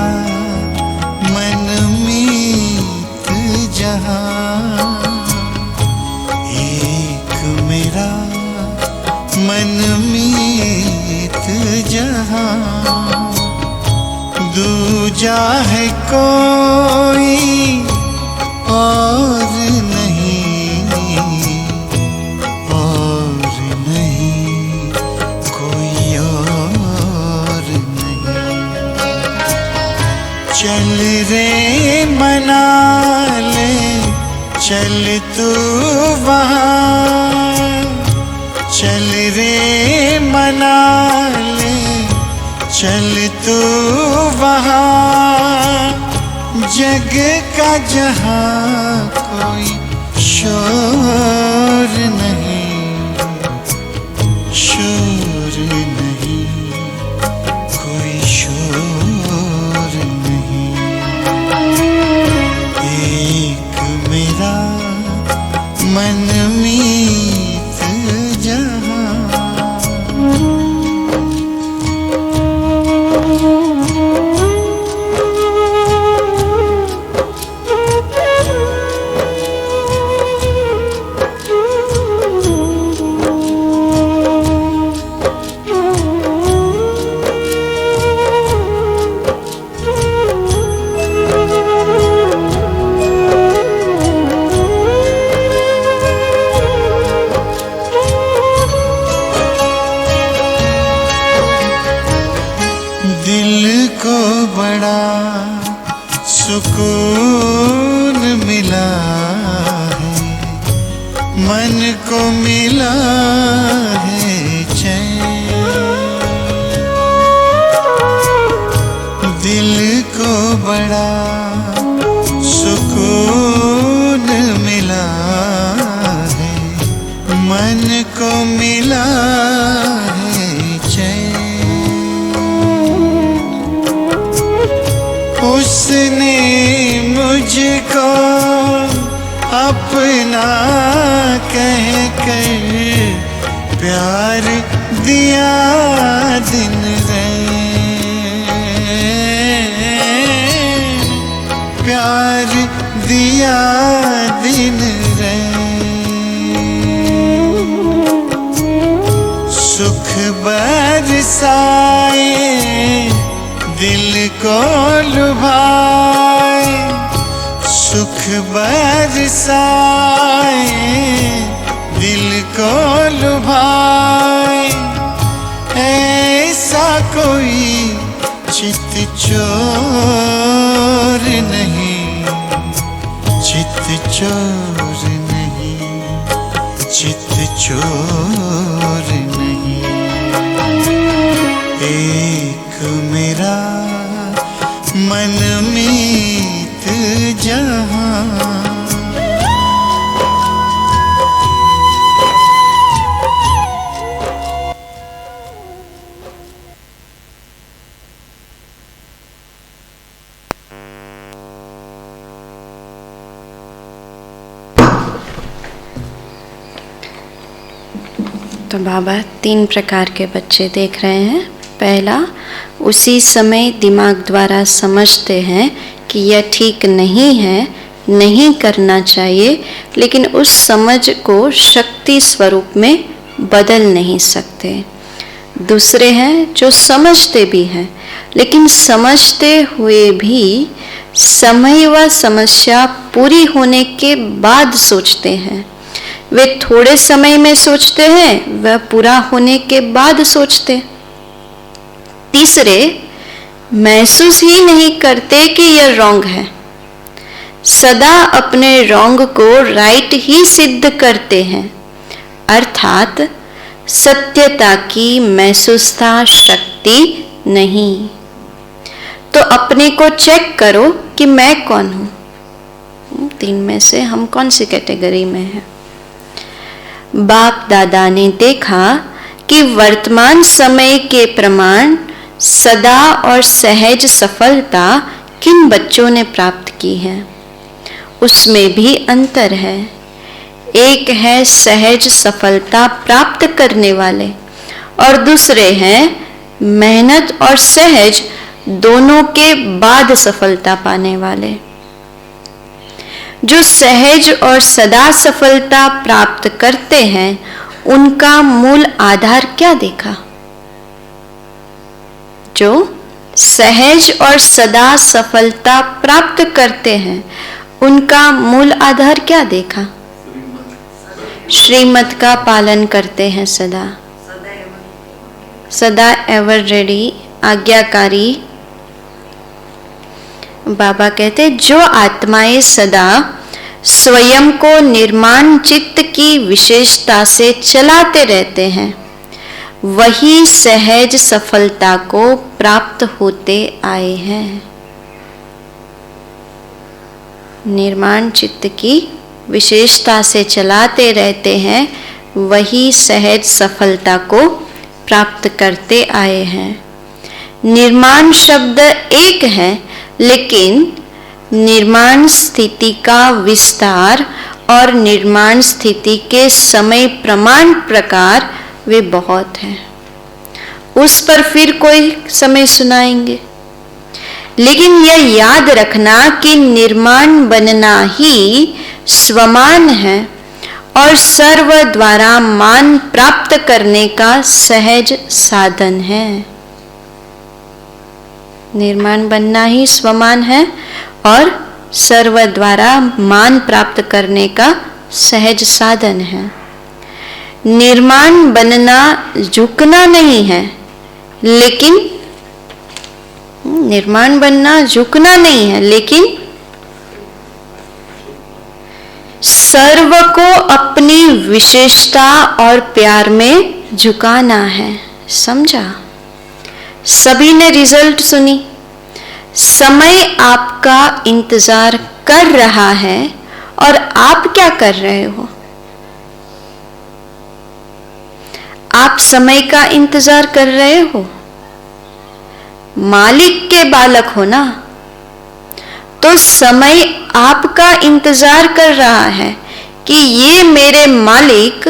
मनमीत जहां, एक मेरा मनमीत जहां, दूजा है कोई और नहीं, और नहीं कोई और नहीं। चल रे मना ले चल तू वहाँ, चल रे मना ले चल तू वहाँ, जग का जहाँ कोई शोर नहीं, शोर नहीं कोई शोर नहीं। एक मेरा मनमीत जहां। दिल को बड़ा सुकून मिला है, मन को मिला है चैन। दिल को बड़ा सुकून मिला है, मन को मिला है चैन। उसने मुझको अपना कह कर प्यार दिया दिन रैन, प्यार दिया दिन रैन। सुख बरसाए दिल को लुभाए, सुख बरसाए दिल को लुभाए, ऐसा कोई चित चोर नहीं, चित चोर नहीं, चित चोर नहीं। एक मेरा मनमीत जहां। तो बाबा 3 प्रकार के बच्चे देख रहे हैं। पहला, उसी समय दिमाग द्वारा समझते हैं कि यह ठीक नहीं है, नहीं करना चाहिए, लेकिन उस समझ को शक्ति स्वरूप में बदल नहीं सकते। दूसरे हैं जो समझते भी हैं, लेकिन समझते हुए भी समय व समस्या पूरी होने के बाद सोचते हैं। वे थोड़े समय में सोचते हैं, वह पूरा होने के बाद सोचते। तीसरे, महसूस ही नहीं करते कि यह रॉन्ग है, सदा अपने रॉन्ग को राइट ही सिद्ध करते हैं, अर्थात सत्यता की महसूसता शक्ति नहीं। तो अपने को चेक करो कि मैं कौन हूं। 3 में से हम कौन सी कैटेगरी में हैं? बाप दादा ने देखा कि वर्तमान समय के प्रमाण सदा और सहज सफलता किन बच्चों ने प्राप्त की है, उसमें भी अंतर है। एक है सहज सफलता प्राप्त करने वाले और दूसरे हैं मेहनत और सहज दोनों के बाद सफलता पाने वाले। जो सहज और सदा सफलता प्राप्त करते हैं उनका मूल आधार क्या देखा? जो सहज और सदा सफलता प्राप्त करते हैं उनका मूल आधार क्या देखा? श्रीमत का पालन करते हैं सदा, सदा एवर रेडी, आज्ञाकारी। बाबा कहते जो आत्माएं सदा स्वयं को निर्माण चित्त की विशेषता से चलाते रहते हैं वही सहज सफलता को प्राप्त होते आए हैं। निर्माण चित्त की विशेषता से चलाते रहते हैं वही सहज सफलता को प्राप्त करते आए हैं। निर्माण शब्द एक है, लेकिन निर्माण स्थिति का विस्तार और निर्माण स्थिति के समय प्रमाण प्रकार वे बहुत हैं। उस पर फिर कोई समय सुनाएंगे, लेकिन यह याद रखना कि निर्माण बनना ही स्वमान है और सर्व द्वारा मान प्राप्त करने का सहज साधन है। निर्माण बनना ही स्वमान है और सर्व द्वारा मान प्राप्त करने का सहज साधन है। निर्माण बनना झुकना नहीं है, लेकिन निर्माण बनना झुकना नहीं है, लेकिन सर्व को अपनी विशेषता और प्यार में झुकाना है। समझा? सभी ने रिजल्ट सुनी। समय आपका इंतजार कर रहा है और आप क्या कर रहे हो? आप समय का इंतजार कर रहे हो? मालिक के बालक हो ना, तो समय आपका इंतजार कर रहा है कि ये मेरे मालिक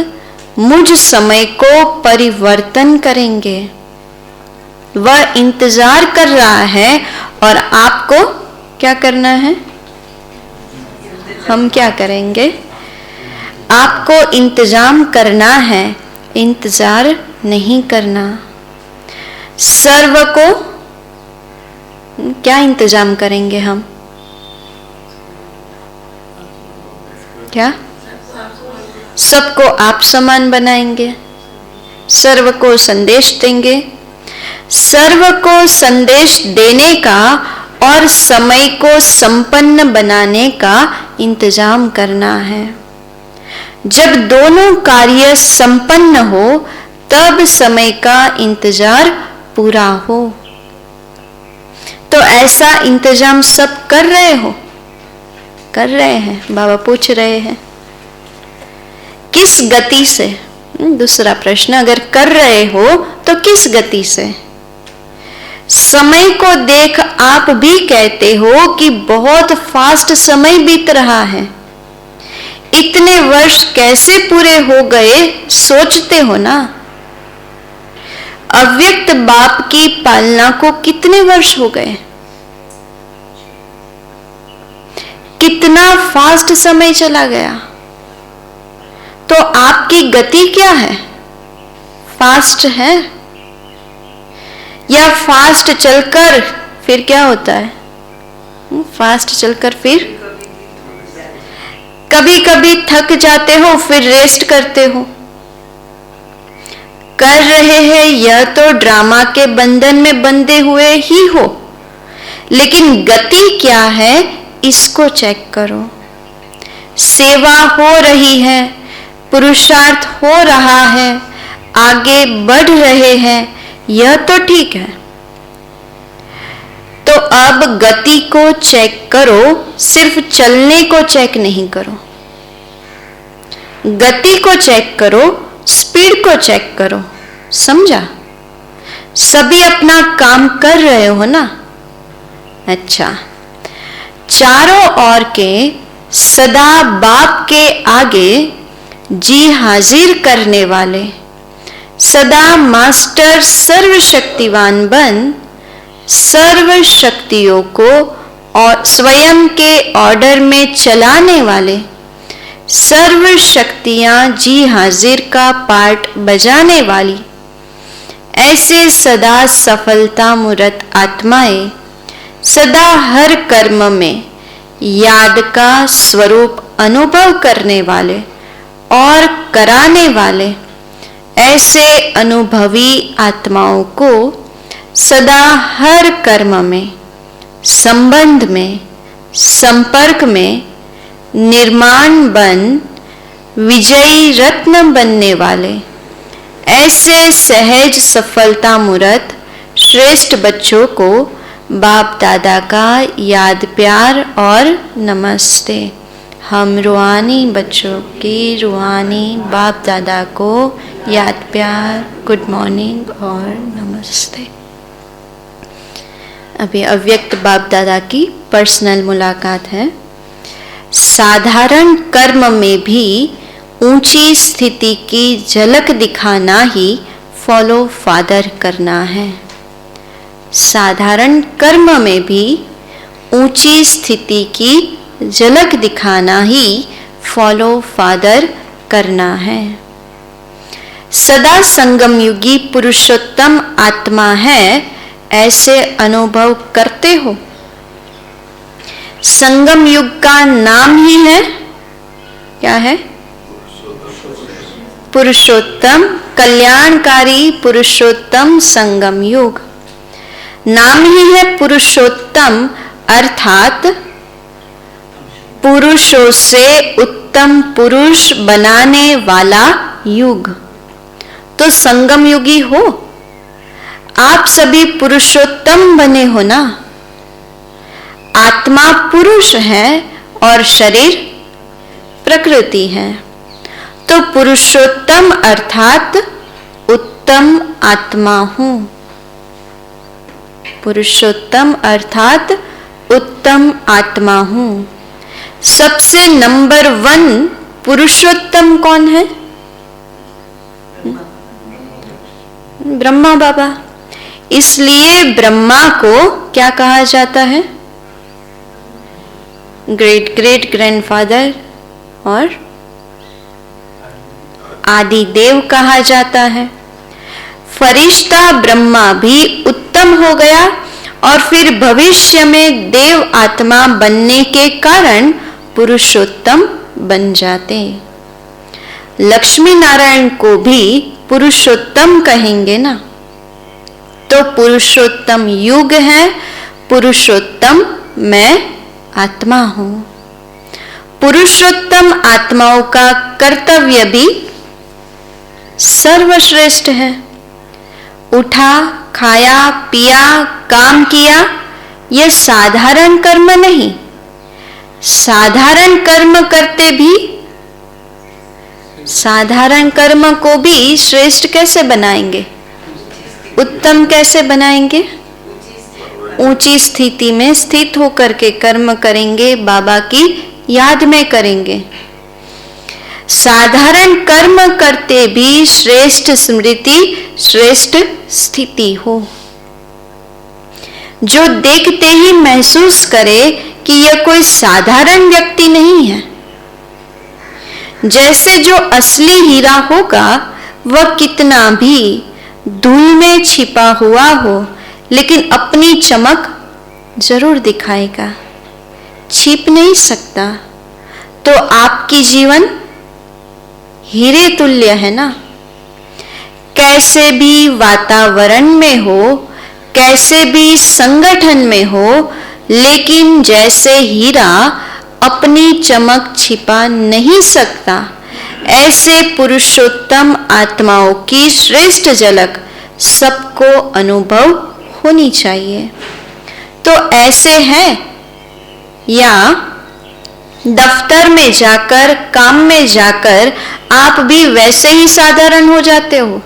मुझ समय को परिवर्तन करेंगे। वह इंतजार कर रहा है और आपको क्या करना है? हम क्या करेंगे? आपको इंतजाम करना है, इंतजार नहीं करना। सर्व को क्या इंतजाम करेंगे हम? क्या? सबको आप समान बनाएंगे, सर्व को संदेश देंगे। सर्व को संदेश देने का और समय को संपन्न बनाने का इंतजाम करना है। जब दोनों कार्य संपन्न हो तब समय का इंतजार पूरा हो। तो ऐसा इंतजाम सब कर रहे हो? कर रहे हैं? बाबा पूछ रहे हैं किस गति से? दूसरा प्रश्न, अगर कर रहे हो तो किस गति से? समय को देख आप भी कहते हो कि बहुत फास्ट समय बीत रहा है। इतने वर्ष कैसे पूरे हो गए सोचते हो ना। अव्यक्त बाप की पालना को कितने वर्ष हो गए? कितना फास्ट समय चला गया। तो आपकी गति क्या है? फास्ट है या फास्ट चलकर फिर क्या होता है? फास्ट चलकर फिर कभी कभी थक जाते हो, फिर रेस्ट करते हो। कर रहे हैं यह तो ड्रामा के बंधन में बंधे हुए ही हो, लेकिन गति क्या है इसको चेक करो। सेवा हो रही है, पुरुषार्थ हो रहा है, आगे बढ़ रहे हैं, यह तो ठीक है। तो अब गति को चेक करो, सिर्फ चलने को चेक नहीं करो। गति को चेक करो, स्पीड को चेक करो। समझा? सभी अपना काम कर रहे हो ना? अच्छा, चारों ओर के सदा बाप के आगे जी हाजिर करने वाले, सदा मास्टर सर्वशक्तिवान बन सर्व शक्तियों को और स्वयं के ऑर्डर में चलाने वाले, सर्व शक्तियां जी हाजिर का पार्ट बजाने वाली, ऐसे सदा सफलता मूर्त आत्माएं, सदा हर कर्म में याद का स्वरूप अनुभव करने वाले और कराने वाले, ऐसे अनुभवी आत्माओं को सदा हर कर्म में, संबंध में, संपर्क में निर्माण बन विजयी रत्न बनने वाले, ऐसे सहज सफलता मूर्त श्रेष्ठ बच्चों को बाप दादा का याद प्यार और नमस्ते। हम रूहानी बच्चों की रूहानी बाप दादा को याद प्यार, गुड मॉर्निंग और नमस्ते। अभी अव्यक्त बाप दादा की पर्सनल मुलाकात है। साधारण कर्म में भी ऊंची स्थिति की झलक दिखाना ही फॉलो फादर करना है। साधारण कर्म में भी ऊंची स्थिति की झलक दिखाना ही फॉलो फादर करना है। सदा संगम युगी पुरुषोत्तम आत्मा है, ऐसे अनुभव करते हो। संगम युग का नाम ही है, क्या है? पुरुषोत्तम, कल्याणकारी पुरुषोत्तम संगम युग। नाम ही है पुरुषोत्तम, अर्थात पुरुषों से उत्तम पुरुष बनाने वाला युग। तो संगम युगी हो, आप सभी पुरुषोत्तम बने हो ना। आत्मा पुरुष है और शरीर प्रकृति है, तो पुरुषोत्तम अर्थात उत्तम आत्मा हूं। पुरुषोत्तम अर्थात उत्तम आत्मा हूं। सबसे नंबर 1 पुरुषोत्तम कौन है? ब्रह्मा बाबा। इसलिए ब्रह्मा को क्या कहा जाता है? ग्रेट ग्रेट ग्रैंडफादर और आदि देव कहा जाता है। फरिश्ता ब्रह्मा भी उत्तम हो गया और फिर भविष्य में देव आत्मा बनने के कारण पुरुषोत्तम बन जाते। लक्ष्मी नारायण को भी पुरुषोत्तम कहेंगे ना। तो पुरुषोत्तम युग है, पुरुषोत्तम मैं आत्मा हूं। पुरुषोत्तम आत्माओं का कर्तव्य भी सर्वश्रेष्ठ है। उठा, खाया, पिया, काम किया, यह साधारण कर्म नहीं। साधारण कर्म करते भी साधारण कर्म को भी श्रेष्ठ कैसे बनाएंगे? उत्तम कैसे बनाएंगे? ऊंची स्थिति में स्थित होकर के कर्म करेंगे, बाबा की याद में करेंगे। साधारण कर्म करते भी श्रेष्ठ स्मृति, श्रेष्ठ स्थिति हो। जो देखते ही महसूस करे कि यह कोई साधारण व्यक्ति नहीं है। जैसे जो असली हीरा होगा वह कितना भी धूल में छिपा हुआ हो, लेकिन अपनी चमक जरूर दिखाएगा, छिप नहीं सकता। तो आपकी जीवन हीरे तुल्य है ना। कैसे भी वातावरण में हो, कैसे भी संगठन में हो, लेकिन जैसे हीरा अपनी चमक छिपा नहीं सकता, ऐसे पुरुषोत्तम आत्माओं की श्रेष्ठ झलक सबको अनुभव होनी चाहिए। तो ऐसे है या दफ्तर में जाकर, काम में जाकर आप भी वैसे ही साधारण हो जाते हो?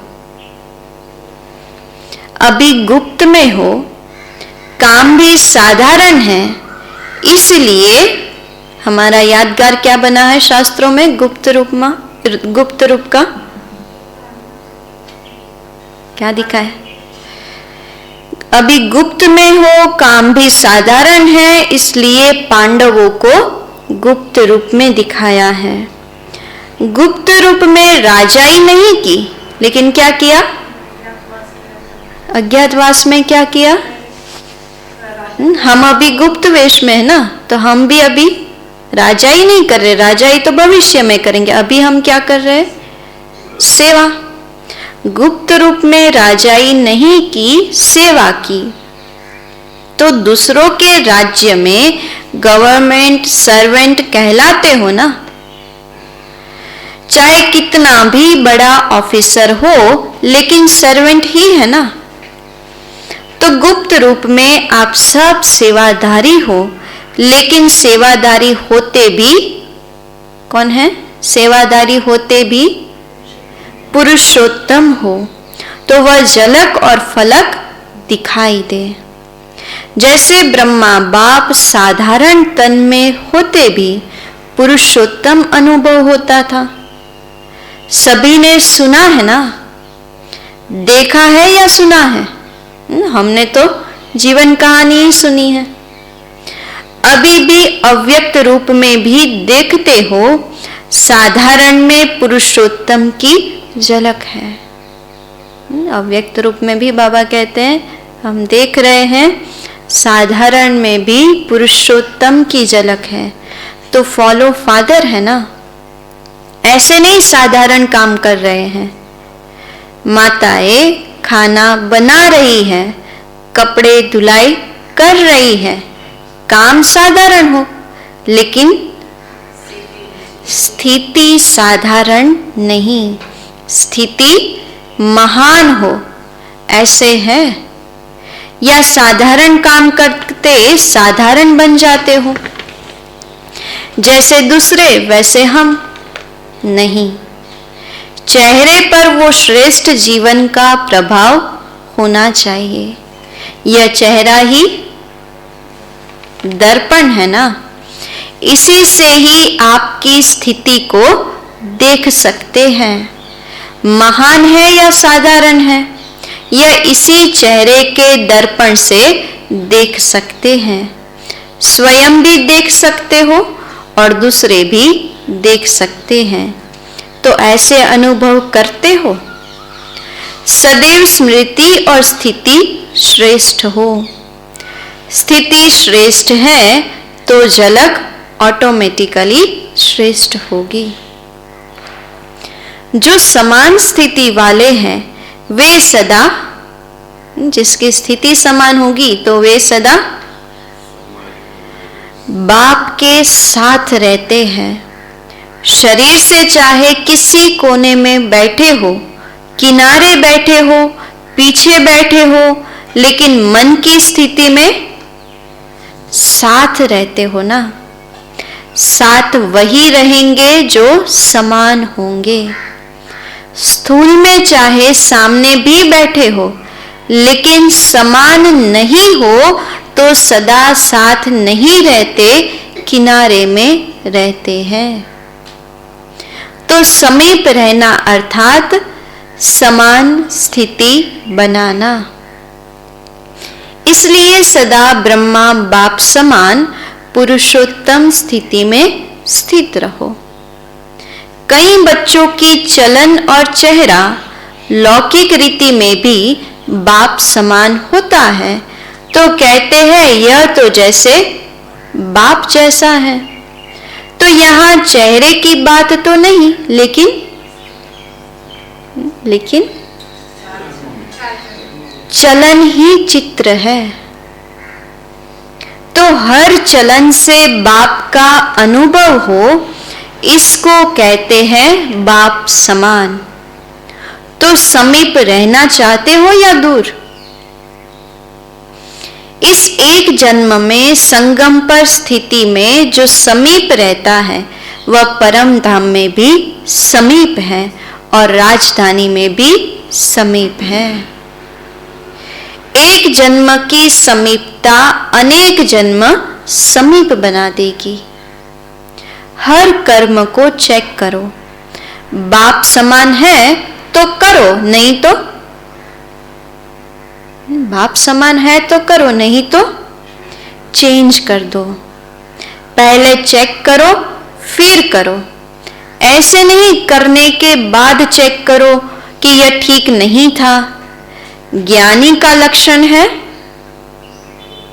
अभी गुप्त में हो, काम भी साधारण है, इसलिए हमारा यादगार क्या बना है शास्त्रों में? गुप्त रूप का क्या दिखाया? अभी गुप्त में हो, काम भी साधारण है, इसलिए पांडवों को गुप्त रूप में दिखाया है। गुप्त रूप में राजाई नहीं की, लेकिन क्या किया? अज्ञातवास में क्या किया? हम अभी गुप्त वेश में है ना, तो हम भी अभी राजाई नहीं कर रहे, राजाई तो भविष्य में करेंगे। अभी हम क्या कर रहे हैं? सेवा। गुप्त रूप में राजाई नहीं की, सेवा की। तो दूसरों के राज्य में गवर्नमेंट सर्वेंट कहलाते हो ना, चाहे कितना भी बड़ा ऑफिसर हो, लेकिन सर्वेंट ही है ना। तो गुप्त रूप में आप सब सेवाधारी हो, लेकिन सेवाधारी होते भी कौन है? सेवाधारी होते भी पुरुषोत्तम हो, तो वह झलक और फलक दिखाई दे। जैसे ब्रह्मा बाप साधारण तन में होते भी पुरुषोत्तम अनुभव होता था। सभी ने सुना है ना, देखा है या सुना है? हमने तो जीवन कहानी ही सुनी है। अभी भी अव्यक्त रूप में भी देखते हो, साधारण में पुरुषोत्तम की झलक है। अव्यक्त रूप में भी बाबा कहते हैं हम देख रहे हैं, साधारण में भी पुरुषोत्तम की झलक है। तो फॉलो फादर है ना, ऐसे नहीं साधारण काम कर रहे हैं। माताएं खाना बना रही है, कपड़े धुलाई कर रही है, काम साधारण हो, लेकिन स्थिति साधारण नहीं, स्थिति महान हो, ऐसे है। या साधारण काम करते साधारण बन जाते हो, जैसे दूसरे वैसे हम नहीं। चेहरे पर वो श्रेष्ठ जीवन का प्रभाव होना चाहिए। यह चेहरा ही दर्पण है ना, इसी से ही आपकी स्थिति को देख सकते हैं, महान है या साधारण है, यह इसी चेहरे के दर्पण से देख सकते हैं। स्वयं भी देख सकते हो और दूसरे भी देख सकते हैं। तो ऐसे अनुभव करते हो। सदैव स्मृति और स्थिति श्रेष्ठ हो। स्थिति श्रेष्ठ है तो झलक ऑटोमेटिकली श्रेष्ठ होगी। जो समान स्थिति वाले हैं वे सदा, जिसकी स्थिति समान होगी तो वे सदा बाप के साथ रहते हैं। शरीर से चाहे किसी कोने में बैठे हो, किनारे बैठे हो, पीछे बैठे हो, लेकिन मन की स्थिति में साथ रहते हो ना। साथ वही रहेंगे जो समान होंगे। स्थूल में चाहे सामने भी बैठे हो, लेकिन समान नहीं हो तो सदा साथ नहीं रहते, किनारे में रहते हैं। तो समीप रहना अर्थात समान स्थिति बनाना। इसलिए सदा ब्रह्मा बाप समान पुरुषोत्तम स्थिति में स्थित रहो। कई बच्चों की चलन और चेहरा लौकिक रीति में भी बाप समान होता है, तो कहते हैं यह तो जैसे बाप जैसा है। तो यहाँ चेहरे की बात तो नहीं, लेकिन चलन ही चित्र है। तो हर चलन से बाप का अनुभव हो, इसको कहते हैं बाप समान। तो समीप रहना चाहते हो या दूर? इस एक जन्म में संगम पर स्थिति में जो समीप रहता है वह परम धाम में भी समीप है और राजधानी में भी समीप है। एक जन्म की समीपता अनेक जन्म समीप बना देगी। हर कर्म को चेक करो। बाप समान है तो करो, नहीं तो बाप समान है तो करो, नहीं तो चेंज कर दो। पहले चेक करो फिर करो। ऐसे नहीं करने के बाद चेक करो कि यह ठीक नहीं था। ज्ञानी का लक्षण है,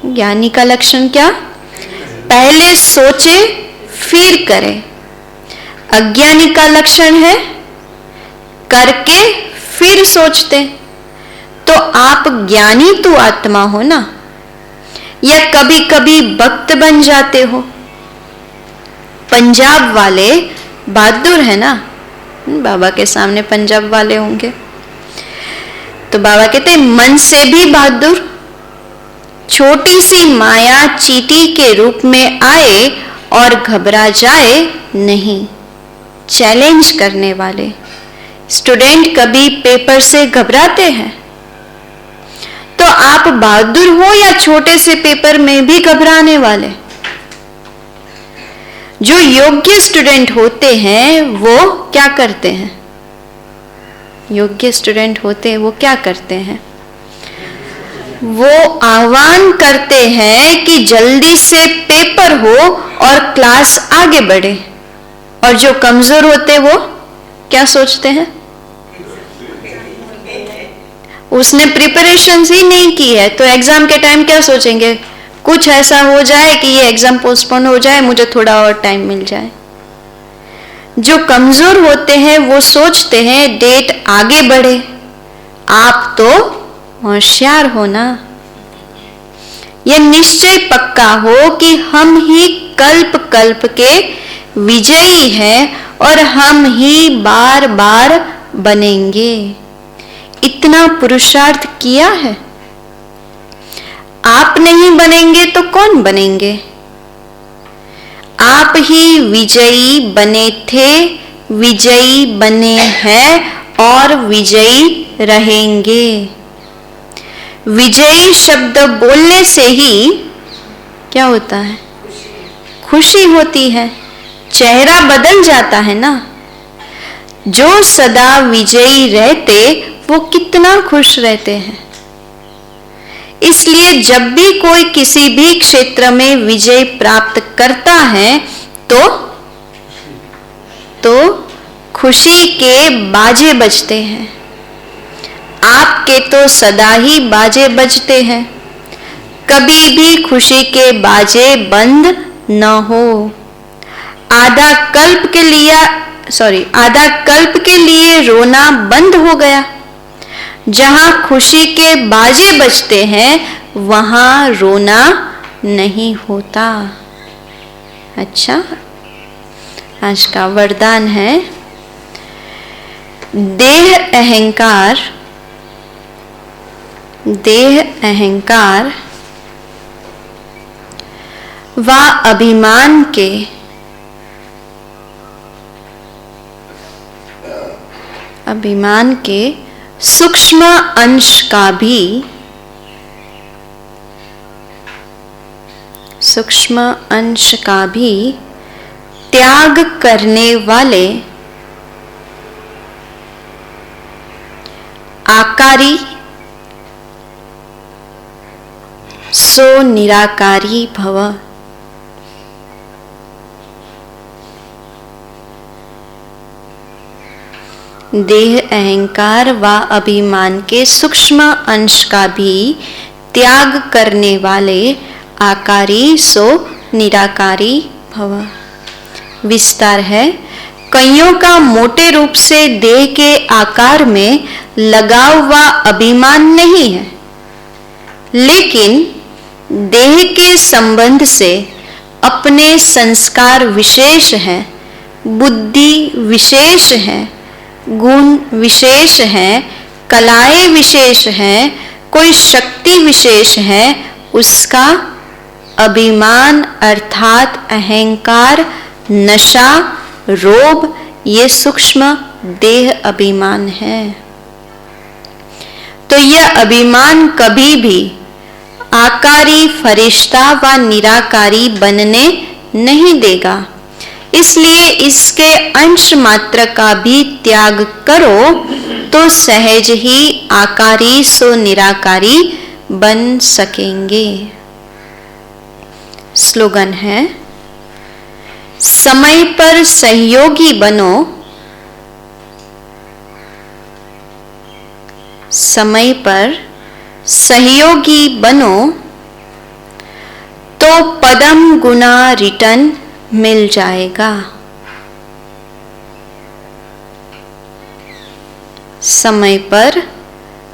ज्ञानी का लक्षण क्या? पहले सोचे फिर करे। अज्ञानी का लक्षण है करके फिर सोचते। तो आप ज्ञानी तो आत्मा हो ना, या कभी कभी भक्त बन जाते हो। पंजाब वाले बहादुर है ना, बाबा के सामने पंजाब वाले होंगे तो बाबा कहते मन से भी बहादुर। छोटी सी माया चींटी के रूप में आए और घबरा जाए नहीं। चैलेंज करने वाले स्टूडेंट कभी पेपर से घबराते हैं? तो आप बहादुर हो या छोटे से पेपर में भी घबराने वाले? जो योग्य स्टूडेंट होते हैं वो क्या करते हैं? योग्य स्टूडेंट होते हैं वो क्या करते हैं? वो आह्वान करते हैं कि जल्दी से पेपर हो और क्लास आगे बढ़े। और जो कमजोर होते वो क्या सोचते हैं? उसने प्रिपरेशन ही नहीं की है तो एग्जाम के टाइम क्या सोचेंगे? कुछ ऐसा हो जाए कि ये एग्जाम पोस्टपोन हो जाए, मुझे थोड़ा और टाइम मिल जाए। जो कमजोर होते हैं वो सोचते हैं डेट आगे बढ़े। आप तो होशियार हो ना। यह निश्चय पक्का हो कि हम ही कल्प कल्प के विजयी हैं और हम ही बार बार बनेंगे। इतना पुरुषार्थ किया है। आप नहीं बनेंगे तो कौन बनेंगे? आप ही विजयी बने थे, विजयी बने हैं और विजयी रहेंगे। विजयी शब्द बोलने से ही क्या होता है? खुशी होती है, चेहरा बदल जाता है ना। जो सदा विजयी रहते वो कितना खुश रहते हैं। इसलिए जब भी कोई किसी भी क्षेत्र में विजय प्राप्त करता है तो खुशी के बाजे बजते हैं। आपके तो सदा ही बाजे बजते हैं, कभी भी खुशी के बाजे बंद न हो। आधा कल्प के लिए रोना बंद हो गया। जहां खुशी के बाजे बजते हैं वहां रोना नहीं होता। अच्छा, आज का वरदान है देह अहंकार व अभिमान के सूक्ष्म अंश का भी त्याग करने वाले आकारी सो निराकारी भव। देह अहंकार व अभिमान के सूक्ष्म अंश का भी त्याग करने वाले आकारी सो निराकारी भव। विस्तार है, कईयों का मोटे रूप से देह के आकार में लगाव व अभिमान नहीं है, लेकिन देह के संबंध से अपने संस्कार विशेष हैं, बुद्धि विशेष है, गुण विशेष हैं, कलाएं विशेष हैं, कोई शक्ति विशेष है, उसका अभिमान अर्थात अहंकार, नशा, रोब ये सूक्ष्म देह अभिमान है। तो यह अभिमान कभी भी आकारी फरिश्ता व निराकारी बनने नहीं देगा। इसलिए इसके अंश मात्र का भी त्याग करो तो सहज ही आकारी सो निराकारी बन सकेंगे। स्लोगन है, समय पर सहयोगी बनो, समय पर सहयोगी बनो तो पदम गुना रिटर्न मिल जाएगा। समय पर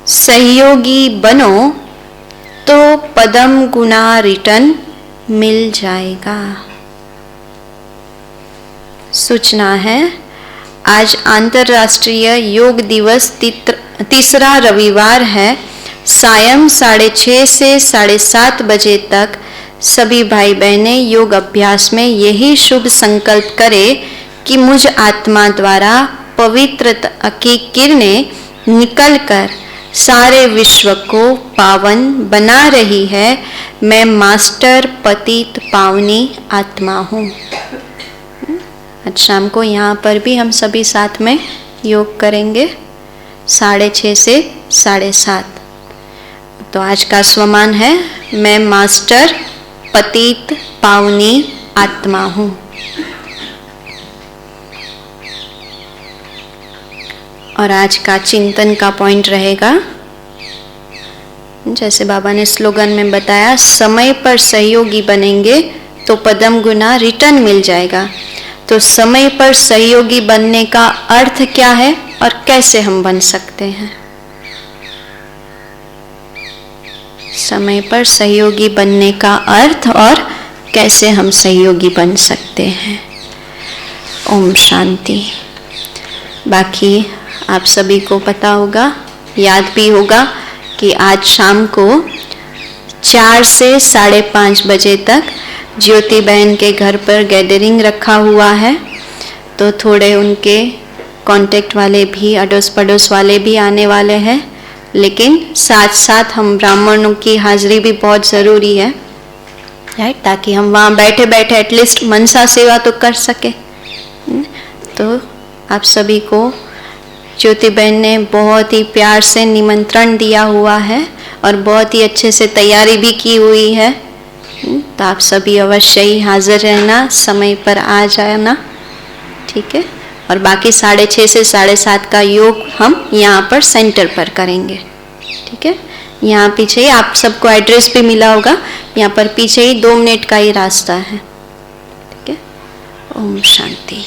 सहयोगी बनो तो पदम गुना रिटर्न मिल जाएगा। सूचना है, आज अंतर्राष्ट्रीय योग दिवस तीसरा रविवार है। सायं 6:30 से 7:30 बजे तक सभी भाई बहनें योग अभ्यास में यही शुभ संकल्प करें कि मुझ आत्मा द्वारा पवित्रता की किरणें निकलकर सारे विश्व को पावन बना रही है। मैं मास्टर पतित पावनी आत्मा हूँ। आज शाम को यहाँ पर भी हम सभी साथ में योग करेंगे 6:30 से 7:30। तो आज का स्वमान है, मैं मास्टर पतित पावनी आत्मा हूँ। और आज का चिंतन का पॉइंट रहेगा, जैसे बाबा ने स्लोगन में बताया, समय पर सहयोगी बनेंगे तो पदम गुना रिटर्न मिल जाएगा। तो समय पर सहयोगी बनने का अर्थ क्या है और कैसे हम बन सकते हैं? समय पर सहयोगी बनने का अर्थ और कैसे हम सहयोगी बन सकते हैं। ओम शांति। बाकी आप सभी को पता होगा, याद भी होगा कि आज शाम को 4 से 5:30 बजे तक ज्योति बहन के घर पर गैदरिंग रखा हुआ है। तो थोड़े उनके कांटेक्ट वाले भी, अड़ोस पड़ोस वाले भी आने वाले हैं, लेकिन साथ साथ हम ब्राह्मणों की हाजिरी भी बहुत ज़रूरी है, राइट, ताकि हम वहाँ बैठे बैठे एटलीस्ट मनसा सेवा तो कर सके। तो आप सभी को ज्योति बहन ने बहुत ही प्यार से निमंत्रण दिया हुआ है और बहुत ही अच्छे से तैयारी भी की हुई है। तो आप सभी अवश्य ही हाजिर रहना, समय पर आ जाना, ठीक है। और बाकी 6:30 से 7:30 का योग हम यहाँ पर सेंटर पर करेंगे, ठीक है। यहाँ पीछे ही आप सबको एड्रेस भी मिला होगा, यहाँ पर पीछे ही 2 मिनट का ही रास्ता है, ठीक है। ओम शांति।